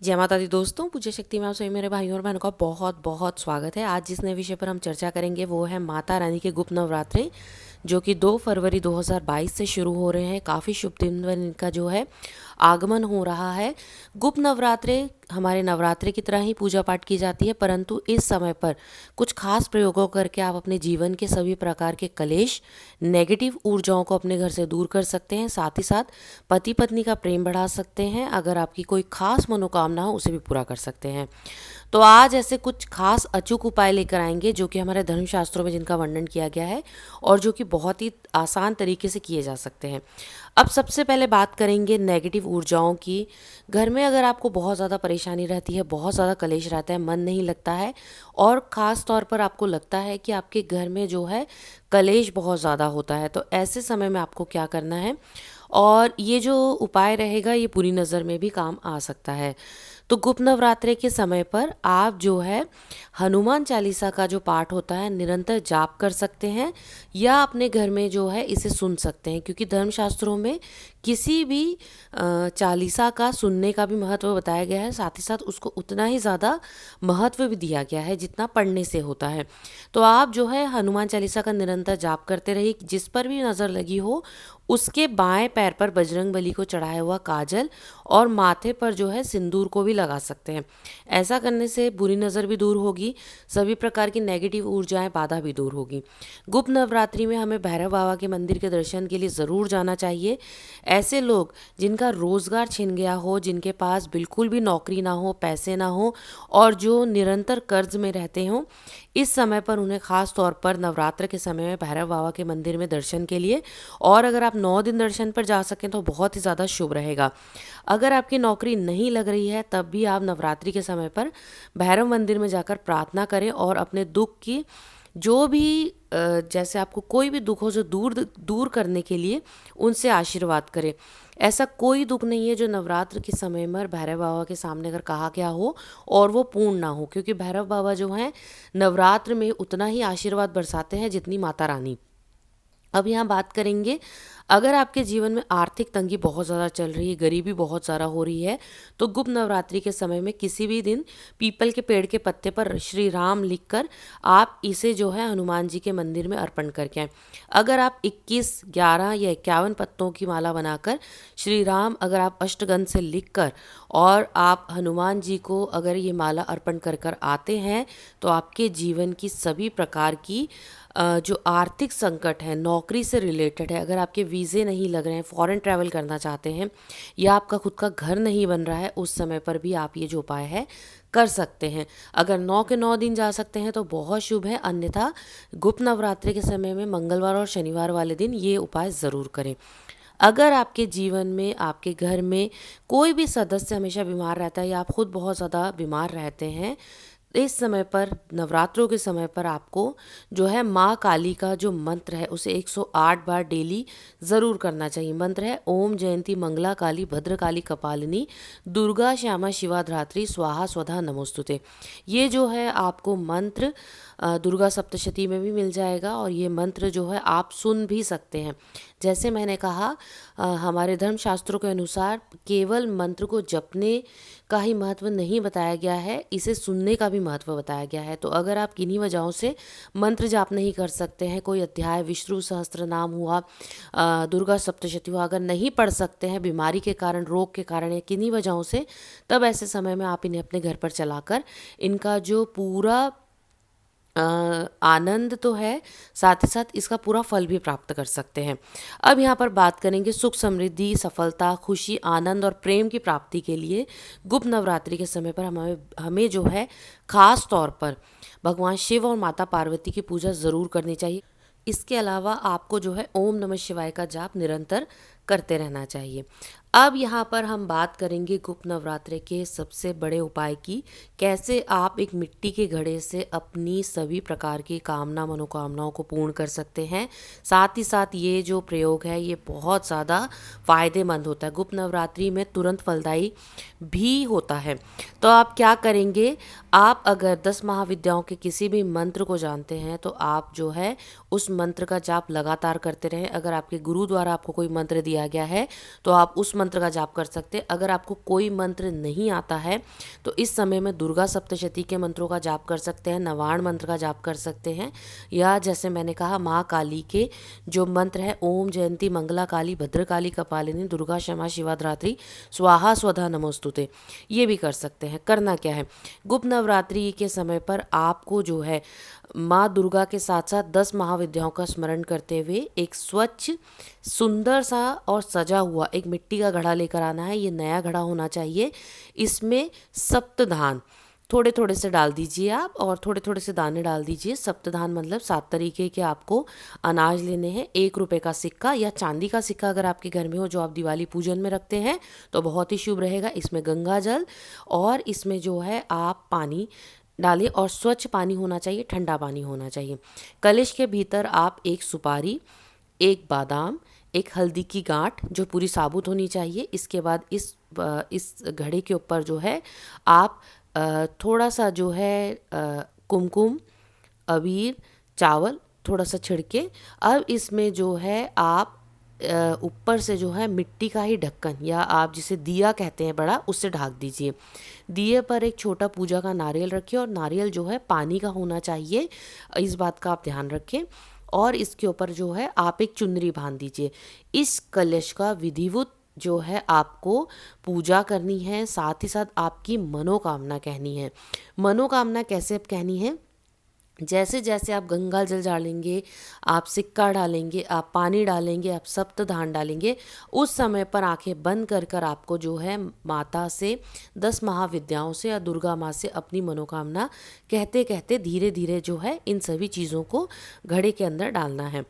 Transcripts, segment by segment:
जय माता दी दोस्तों, पूज्य शक्ति में आप सभी मेरे भाइयों और बहनों का बहुत बहुत स्वागत है। आज जिस नए विषय पर हम चर्चा करेंगे वो है माता रानी के गुप्त नवरात्रे, जो कि 2 फरवरी 2022 से शुरू हो रहे हैं। काफ़ी शुभ दिन पर इनका जो है आगमन हो रहा है। गुप्त नवरात्रे हमारे नवरात्रे की तरह ही पूजा पाठ की जाती है, परंतु इस समय पर कुछ खास प्रयोगों करके आप अपने जीवन के सभी प्रकार के कलेश, नेगेटिव ऊर्जाओं को अपने घर से दूर कर सकते हैं। साथ ही साथ पति पत्नी का प्रेम बढ़ा सकते हैं। अगर आपकी कोई खास मनोकामना हो उसे भी पूरा कर सकते हैं। तो आज ऐसे कुछ खास अचूक उपाय लेकर आएंगे जो कि हमारे धर्मशास्त्रों में जिनका वर्णन किया गया है और जो कि बहुत ही आसान तरीके से किए जा सकते हैं। अब सबसे पहले बात करेंगे नेगेटिव ऊर्जाओं की। घर में अगर आपको बहुत ज़्यादा परेशानी रहती है, बहुत ज़्यादा कलेश रहता है, मन नहीं लगता है और ख़ास तौर पर आपको लगता है कि आपके घर में जो है कलेश बहुत ज़्यादा होता है, तो ऐसे समय में आपको क्या करना है, और ये जो उपाय रहेगा ये पूरी नज़र में भी काम आ सकता है। तो गुप्त नवरात्रे के समय पर आप जो है हनुमान चालीसा का जो पाठ होता है निरंतर जाप कर सकते हैं, या अपने घर में जो है इसे सुन सकते हैं, क्योंकि धर्मशास्त्रों में किसी भी चालीसा का सुनने का भी महत्व बताया गया है। साथ ही साथ उसको उतना ही ज़्यादा महत्व भी दिया गया है जितना पढ़ने से होता है। तो आप जो है हनुमान चालीसा का निरंतर जाप करते रहिए। जिस पर भी नज़र लगी हो उसके बाएं पैर पर बजरंग बली को चढ़ाया हुआ काजल और माथे पर जो है सिंदूर को भी लगा सकते हैं। ऐसा करने से बुरी नज़र भी दूर होगी, सभी प्रकार की नेगेटिव ऊर्जाएं, बाधा भी दूर होगी। गुप्त नवरात्रि में हमें भैरव बाबा के मंदिर के दर्शन के लिए ज़रूर जाना चाहिए। ऐसे लोग जिनका रोज़गार छिन गया हो, जिनके पास बिल्कुल भी नौकरी ना हो, पैसे ना हो और जो निरंतर कर्ज में रहते हों, इस समय पर उन्हें ख़ास तौर पर नवरात्र के समय में भैरव बाबा के मंदिर में दर्शन के लिए, और अगर आप 9 दिन दर्शन पर जा सकें तो बहुत ही ज़्यादा शुभ रहेगा। अगर आपकी नौकरी नहीं लग रही है तब भी आप नवरात्रि के समय पर भैरव मंदिर में जाकर प्रार्थना करें और अपने दुख की जो भी जैसे आपको कोई भी दुख हो जो दूर दूर करने के लिए उनसे आशीर्वाद करें। ऐसा कोई दुख नहीं है जो नवरात्र के समय में भैरव बाबा के सामने अगर कहा गया हो और वो पूर्ण ना हो, क्योंकि भैरव बाबा जो हैं नवरात्र में उतना ही आशीर्वाद बरसाते हैं जितनी माता रानी। अब यहाँ बात करेंगे, अगर आपके जीवन में आर्थिक तंगी बहुत ज़्यादा चल रही है, गरीबी बहुत ज़्यादा हो रही है, तो गुप्त नवरात्रि के समय में किसी भी दिन पीपल के पेड़ के पत्ते पर श्री राम लिखकर आप इसे जो है हनुमान जी के मंदिर में अर्पण करके आएँ। अगर आप 21, 11 या 51 पत्तों की माला बनाकर श्री राम अगर आप अष्टगंध से लिखकर और आप हनुमान जी को अगर ये माला अर्पण कर कर आते हैं, तो आपके जीवन की सभी प्रकार की जो आर्थिक संकट है, नौकरी से रिलेटेड है, अगर आपके वीज़े नहीं लग रहे हैं, फॉरेन ट्रैवल करना चाहते हैं, या आपका खुद का घर नहीं बन रहा है, उस समय पर भी आप ये जो उपाय है कर सकते हैं। अगर 9 के 9 दिन जा सकते हैं तो बहुत शुभ है, अन्यथा गुप्त नवरात्रि के समय में मंगलवार और शनिवार वाले दिन ये उपाय ज़रूर करें। अगर आपके जीवन में, आपके घर में कोई भी सदस्य हमेशा बीमार रहता है या आप खुद बहुत ज़्यादा बीमार रहते हैं, इस समय पर, नवरात्रों के समय पर आपको जो है माँ काली का जो मंत्र है उसे 108 बार डेली ज़रूर करना चाहिए। मंत्र है ओम जयंती मंगला काली भद्रकाली कपालिनी दुर्गा श्यामा शिवा धात्री स्वाहा स्वधा नमोस्तुते। ये जो है आपको मंत्र दुर्गा सप्तशती में भी मिल जाएगा और ये मंत्र जो है आप सुन भी सकते हैं। जैसे मैंने कहा, हमारे धर्मशास्त्रों के अनुसार केवल मंत्र को जपने का ही महत्व नहीं बताया गया है, इसे सुनने का भी महत्व बताया गया है। तो अगर आप किन्हीं वजहों से मंत्र जाप नहीं कर सकते हैं, कोई अध्याय विष्णु सहस्त्र नाम हुआ, दुर्गा सप्तशती हुआ, अगर नहीं पढ़ सकते हैं बीमारी के कारण, रोग के कारण या किन्हीं वजहों से, तब ऐसे समय में आप इन्हें अपने घर पर चलाकर इनका जो पूरा आनंद तो है, साथ ही साथ इसका पूरा फल भी प्राप्त कर सकते हैं। अब यहाँ पर बात करेंगे सुख, समृद्धि, सफलता, खुशी, आनंद और प्रेम की प्राप्ति के लिए गुप्त नवरात्रि के समय पर हमें जो है खास तौर पर भगवान शिव और माता पार्वती की पूजा ज़रूर करनी चाहिए। इसके अलावा आपको जो है ओम नमः शिवाय का जाप निरंतर करते रहना चाहिए। अब यहाँ पर हम बात करेंगे गुप्त नवरात्रे के सबसे बड़े उपाय की, कैसे आप एक मिट्टी के घड़े से अपनी सभी प्रकार की कामना, मनोकामनाओं को पूर्ण कर सकते हैं। साथ ही साथ ये जो प्रयोग है ये बहुत ज़्यादा फ़ायदेमंद होता है, गुप्त नवरात्रि में तुरंत फलदायी भी होता है। तो आप क्या करेंगे, आप अगर 10 महाविद्याओं के किसी भी मंत्र को जानते हैं तो आप जो है उस मंत्र का जाप लगातार करते रहें। अगर आपके गुरु द्वारा आपको कोई मंत्र दिया गया है तो आप उस मंत्र का जाप कर सकते हैं। अगर आपको कोई मंत्र नहीं आता है तो इस समय में दुर्गा सप्तशती के मंत्रों का जाप कर सकते हैं, नवाण मंत्र का जाप कर सकते हैं, या जैसे मैंने कहा माँ काली के जो मंत्र है ओम जयंती मंगला काली भद्रकाली कपालिनी दुर्गा क्षमा शिवा धात्री स्वाहा स्वधा नमोस्तुते, ये भी कर सकते हैं। करना क्या है, गुप्त नवरात्रि के समय पर आपको जो है माँ दुर्गा के साथ साथ 10 महाविद्याओं का स्मरण करते हुए एक स्वच्छ सुंदर सा और सजा हुआ एक मिट्टी का घड़ा लेकर आना है। ये नया घड़ा होना चाहिए। इसमें सप्तधान थोड़े थोड़े से डाल दीजिए आप, और थोड़े थोड़े से दाने डाल दीजिए। सप्तधान मतलब 7 तरीके के आपको अनाज लेने हैं। 1 रुपये का सिक्का या चांदी का सिक्का अगर आपके घर में हो, जो आप दिवाली पूजन में रखते हैं, तो बहुत ही शुभ रहेगा। इसमें गंगा जल और इसमें जो है आप पानी डालें, और स्वच्छ पानी होना चाहिए, ठंडा पानी होना चाहिए। कलश के भीतर आप 1 सुपारी, 1 बादाम, 1 हल्दी की गांठ जो पूरी साबुत होनी चाहिए। इसके बाद इस घड़े के ऊपर जो है आप थोड़ा सा जो है कुमकुम, अबीर, चावल थोड़ा सा छिड़के। अब इसमें जो है आप ऊपर से जो है मिट्टी का ही ढक्कन, या आप जिसे दिया कहते हैं बड़ा, उससे ढक दीजिए। दिए पर एक छोटा पूजा का नारियल रखिए, और नारियल जो है पानी का होना चाहिए, इस बात का आप ध्यान रखें। और इसके ऊपर जो है आप एक चुनरी बांध दीजिए। इस कलश का विधिवत जो है आपको पूजा करनी है, साथ ही साथ आपकी मनोकामना कहनी है। मनोकामना कैसे कहनी है, जैसे जैसे आप गंगा जल डालेंगे, आप सिक्का डालेंगे, आप पानी डालेंगे, आप सप्तधान डालेंगे, उस समय पर आंखें बंद कर कर आपको जो है माता से 10 महाविद्याओं से या दुर्गा माँ से अपनी मनोकामना कहते कहते धीरे धीरे जो है इन सभी चीज़ों को घड़े के अंदर डालना है।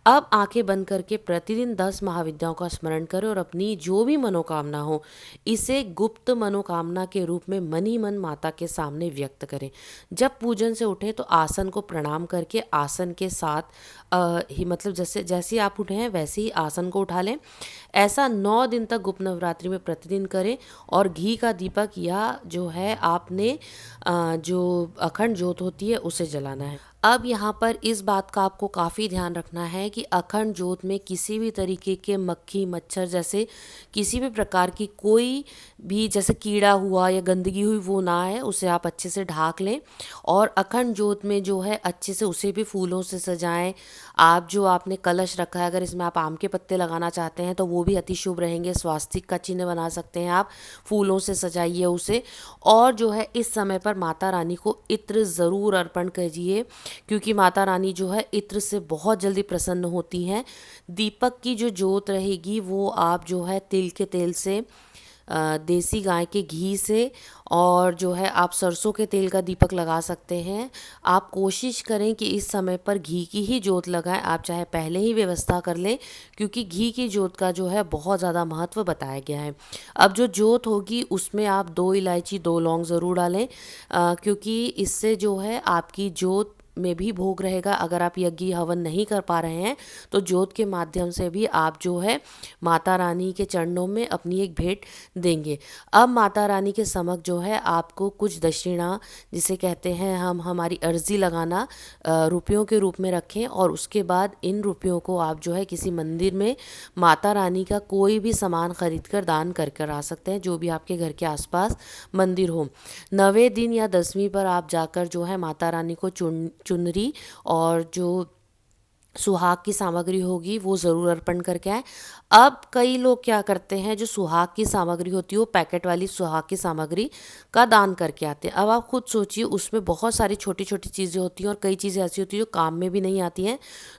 अब आंखें बंद करके प्रतिदिन 10 महाविद्याओं का स्मरण करें और अपनी जो भी मनोकामना हो इसे गुप्त मनोकामना के रूप में मन ही मन माता के सामने व्यक्त करें। जब पूजन से उठे तो आसन को प्रणाम करके आसन के साथ ही मतलब जैसे जैसे आप उठे हैं वैसे ही आसन को उठा लें। ऐसा 9 दिन तक गुप्त नवरात्रि में प्रतिदिन करें, और घी का दीपक या जो है आपने जो अखंड ज्योत होती है उसे जलाना है। अब यहाँ पर इस बात का आपको काफ़ी ध्यान रखना है कि अखंड ज्योत में किसी भी तरीके के मक्खी मच्छर जैसे किसी भी प्रकार की कोई भी जैसे कीड़ा हुआ या गंदगी हुई वो ना आए, उसे आप अच्छे से ढाक लें। और अखंड ज्योत में जो है अच्छे से उसे भी फूलों से सजाएं। आप जो आपने कलश रखा है अगर इसमें आप आम के पत्ते लगाना चाहते हैं तो वो भी अति शुभ रहेंगे। स्वास्तिक का चिन्ह बना सकते हैं आप, फूलों से सजाइए उसे। और जो है इस समय पर माता रानी को इत्र ज़रूर अर्पण कीजिए, क्योंकि माता रानी जो है इत्र से बहुत जल्दी प्रसन्न होती हैं। दीपक की जो ज्योत रहेगी वो आप जो है तिल के तेल से, देसी गाय के घी से, और जो है आप सरसों के तेल का दीपक लगा सकते हैं। आप कोशिश करें कि इस समय पर घी की ही ज्योत लगाएं। आप चाहे पहले ही व्यवस्था कर लें, क्योंकि घी की ज्योत का जो है बहुत ज़्यादा महत्व बताया गया है। अब जो ज्योत होगी उसमें आप 2 इलायची 2 लौंग ज़रूर डालें, क्योंकि इससे जो है आपकी ज्योत में भी भोग रहेगा। अगर आप यज्ञ हवन नहीं कर पा रहे हैं तो ज्योत के माध्यम से भी आप जो है माता रानी के चरणों में अपनी एक भेंट देंगे। अब माता रानी के समक्ष जो है आपको कुछ दक्षिणा जिसे कहते हैं हम, हमारी अर्जी लगाना रुपयों के रूप में रखें, और उसके बाद इन रुपयों को आप जो है किसी मंदिर में माता रानी का कोई भी सामान खरीद कर दान कर कर आ सकते हैं, जो भी आपके घर के आसपास मंदिर हो। 9वें दिन या 10वीं पर आप जाकर जो है माता रानी को चुनरी और जो सुहाग की सामग्री होगी वो ज़रूर अर्पण करके आए। अब कई लोग क्या करते हैं, जो सुहाग की सामग्री होती है वो पैकेट वाली सुहाग की सामग्री का दान करके आते हैं। अब आप खुद सोचिए, उसमें बहुत सारी छोटी छोटी चीज़ें होती हैं और कई चीज़ें ऐसी होती हैं जो काम में भी नहीं आती हैं।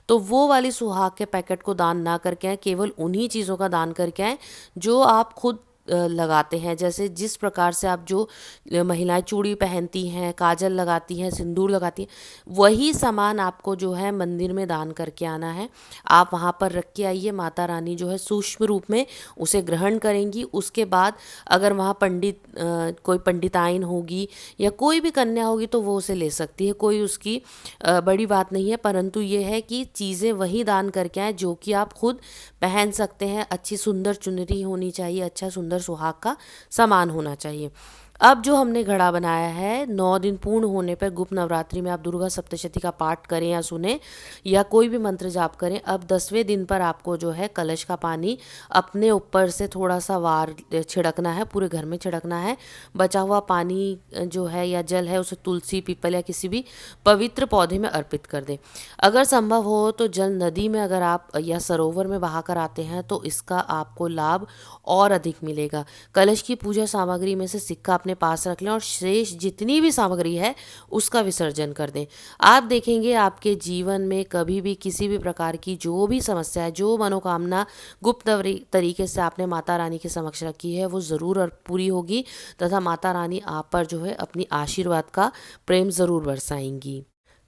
तो वो वाली सुहाग के पैकेट को दान ना करके आए, केवल उन्हीं चीज़ों का दान करके आए जो आप खुद लगाते हैं। जैसे जिस प्रकार से आप जो महिलाएं चूड़ी पहनती हैं, काजल लगाती हैं, सिंदूर लगाती हैं, वही सामान आपको जो है मंदिर में दान करके आना है। आप वहाँ पर रख के आइए, माता रानी जो है सूक्ष्म रूप में उसे ग्रहण करेंगी। उसके बाद अगर वहाँ कोई पंडिताइन होगी या कोई भी कन्या होगी तो वो उसे ले सकती है, कोई उसकी बड़ी बात नहीं है। परंतु ये है कि चीज़ें वही दान करके आए जो कि आप खुद पहन सकते हैं। अच्छी सुंदर चुनरी होनी चाहिए, अच्छा सुंदर सुहाग का सामान होना चाहिए। अब जो हमने घड़ा बनाया है 9 दिन पूर्ण होने पर गुप्त नवरात्रि में आप दुर्गा सप्तशती का पाठ करें या सुने या कोई भी मंत्र जाप करें। अब 10वें दिन पर आपको जो है कलश का पानी अपने ऊपर से थोड़ा सा वार छिड़कना है, पूरे घर में छिड़कना है। बचा हुआ पानी जो है या जल है उसे तुलसी, पीपल या किसी भी पवित्र पौधे में अर्पित कर दें। अगर संभव हो तो जल नदी में अगर आप या सरोवर में बहा कर आते हैं तो इसका आपको लाभ और अधिक मिलेगा। कलश की पूजा सामग्री में से सिक्का अपने पास रख लें और शेष जितनी भी सामग्री है उसका विसर्जन कर दें। आप देखेंगे आपके जीवन में कभी भी किसी भी प्रकार की जो भी समस्या है, जो मनोकामना गुप्त तरीके से आपने माता रानी के समक्ष रखी है वो ज़रूर और पूरी होगी तथा माता रानी आप पर जो है अपनी आशीर्वाद का प्रेम ज़रूर बरसाएंगी।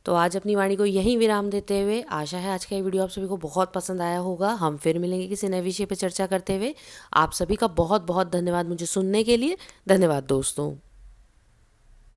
तो आज अपनी वाणी को यहीं विराम देते हुए आशा है आज का ये वीडियो आप सभी को बहुत पसंद आया होगा। हम फिर मिलेंगे किसी नए विषय पर चर्चा करते हुए। आप सभी का बहुत बहुत धन्यवाद मुझे सुनने के लिए। धन्यवाद दोस्तों।